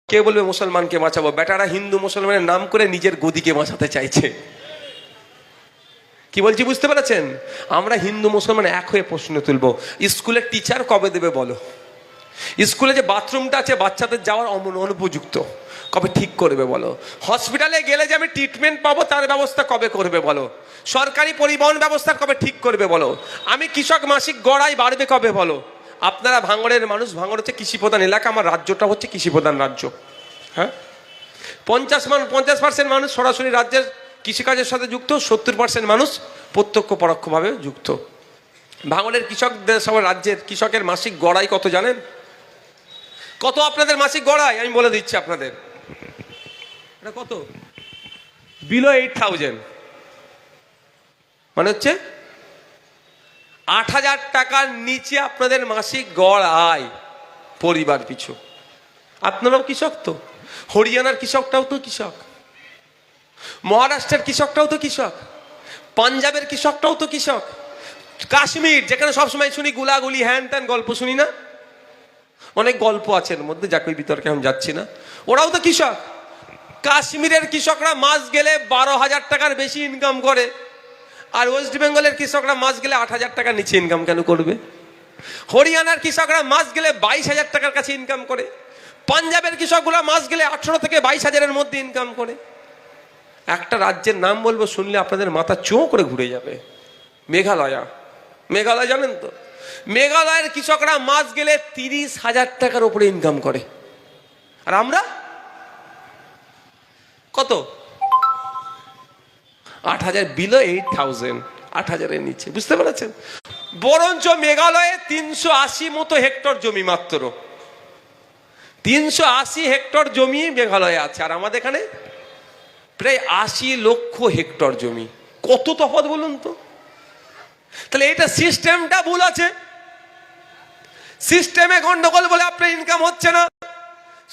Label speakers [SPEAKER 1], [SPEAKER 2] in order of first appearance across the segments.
[SPEAKER 1] কে বলবে মুসলমানকে বাঁচাবো? বেটারা হিন্দু মুসলমানের নাম করে নিজের গদিকে বাঁচাতে চাইছে। কি বলছি বুঝতে পেরেছেন? আমরা হিন্দু মুসলমান এক হয়ে প্রশ্ন তুলবো, স্কুলের টিচার কবে দেবে বলো? স্কুলে যে বাথরুমটা আছে বাচ্চাদের যাওয়ার অনুপযুক্ত, কবে ঠিক করবে বলো? হসপিটালে গেলে যে আমি ট্রিটমেন্ট পাবো তার ব্যবস্থা কবে করবে বলো? সরকারি পরিবহন ব্যবস্থা কবে ঠিক করবে বলো? আমি কৃষক মাসিক গড়াই বাড়বে কবে বলো? আপনারা ভাঙড়ের মানুষ, ভাঙড় হচ্ছে কৃষিপ্রধান এলাকা, আমার রাজ্যটা হচ্ছে কৃষিপ্রধান রাজ্য। হ্যাঁ, 50% মানুষ সরাসরি রাজ্যের কৃষিকাজের সাথে যুক্ত, 70% মানুষ প্রত্যক্ষ পরোক্ষভাবে যুক্ত। ভাঙড়ের কৃষকদের সব, রাজ্যের কৃষকের মাসিক গড়াই কত জানেন? কত আপনাদের মাসিক গড়াই? আমি বলে দিচ্ছি আপনাদের, এটা কত? বিলো 8,000, মানে হচ্ছে 8,000 টাকার নিচে আপনাদের মাসিক গড় আয় পরিবার পিছু। আপনারাও কৃষক তো, হরিয়ানার কৃষকটাও তো কৃষক, মহারাষ্ট্রের কৃষকটাও তো কৃষক, পাঞ্জাবের কৃষকটাও তো কৃষক, কাশ্মীর যেখানে সবসময় শুনি গুলাগুলি হ্যান ত্যান গল্প শুনি না, অনেক গল্প আছে এর মধ্যে, যাকে বিতর্কে আমি যাচ্ছি না, ওরাও তো কৃষক। কাশ্মীরের কৃষকরা মাস গেলে 12,000 টাকার বেশি ইনকাম করে, আর ওয়েস্ট বেঙ্গলের কৃষকরা মাস গেলে 8,000 টাকার নিচে ইনকাম কেন করবে? হরিয়ানার কৃষকরা মাস গেলে 22,000 টাকার কাছে ইনকাম করে, পাঞ্জাবের কৃষকগুলো মাস গেলে 18 থেকে 22,000-এর মধ্যে ইনকাম করে। একটা রাজ্যের নাম বলবো, শুনলে আপনাদের মাথা চোঁ করে ঘুরে যাবে, মেঘালয়া। মেঘালয় জানেন তো? মেঘালয়ের কৃষকরা মাস গেলে 30,000 টাকার উপরে ইনকাম করে, আর আমরা কত? 8,000, বিলো 8,000, 8,000-এর নিচে। বুঝতে পেরেছেন? বরঞ্চ মেঘালয়ে 380 মতো হেক্টর জমি, মাত্র 380 হেক্টর জমি মেঘালয়ে আছে, আর আমাদের এখানে প্রায় 80 লক্ষ হেক্টর জমি। কত তফাৎ বলুন তো? তাহলে এটা সিস্টেমটা ভুল আছে, সিস্টেমে গন্ডগোল বলে আপনার ইনকাম হচ্ছে না।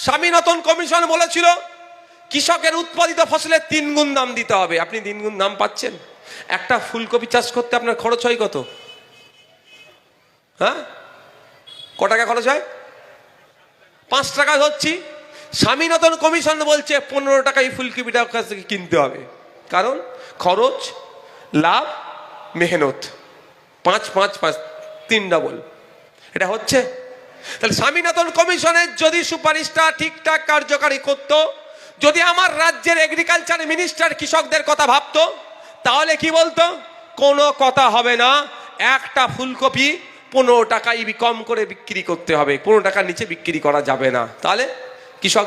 [SPEAKER 1] স্বামীনাথন কমিশন বলেছিল কৃষকের উৎপাদিত ফসলের 3 গুণ দাম দিতে হবে। আপনি 3 গুণ দাম পাচ্ছেন? একটা ফুলকপি চাষ করতে আপনার খরচ হয় কত? হ্যাঁ, ক টাকা খরচ হয়? 5 টাকা ধরছি। স্বামীনাথন কমিশন বলছে 15 টাকায় ফুলকপিটা কাছ থেকে কিনতে হবে, কারণ খরচ, লাভ, মেহনত, 5 3 ডাবল। এটা হচ্ছে? তাহলে স্বামীনাথন কমিশনের যদি সুপারিশটা ঠিকঠাক কার্যকারী করত, যদি আমার রাজ্যের এগ্রিকালচার মিনিস্টার কৃষকদের কথা ভাবতো, তাহলে কি বলতো? কোনো কথা হবে না, একটা ফুলকপি 15 টাকায় কম করে বিক্রি করতে হবে, 15 টাকার নিচে বিক্রি করা যাবে না। তাহলে কৃষকদের